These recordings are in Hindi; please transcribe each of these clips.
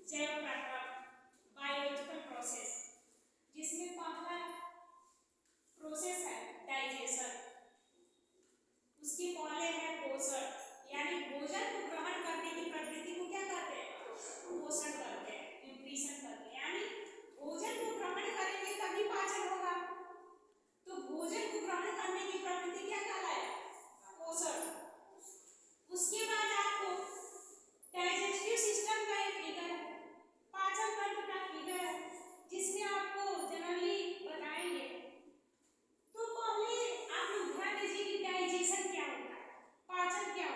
जैव प्रक्रम बायोलॉजिकल प्रोसेस, जिसमें पहला प्रोसेस है डाइजेशन, उसके पहले है पोषण, यानी भोजन को ग्रहण करने की प्रवृत्ति को क्या कहते हैं? पोषण करते हैं, न्यूट्रिशन करते हैं। यानी भोजन को ग्रहण करेंगे तभी पाचन होगा, तो भोजन को ग्रहण करने की प्रवृत्ति क्या कहलाए? पोषण। उसके बाद आपको डाइजेस्टिव सिस्टम का एक फिगर है, पाचन तंत्र का फिगर है, जिसमें आपको जनरली बताएंगे। तो पहले आप लोग ध्यान दीजिए कि डाइजेशन क्या होता है, पाचन क्या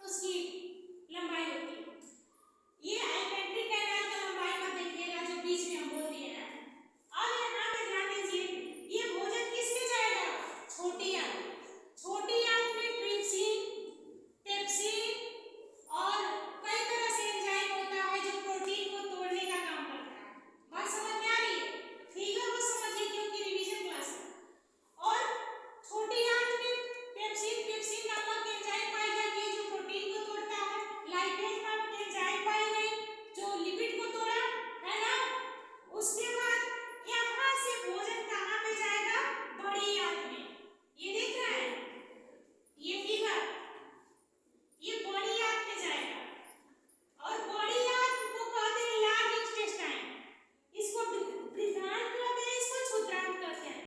उसकी लंबाई होती है। ये alimentary कैनाल का लंबाई मत देखिएगा जो बीच में हम बोल दिए हैं। अब यहाँ पे ध्यान दीजिए, ये भोजन किसके जाएगा? छोटी आंत। छोटी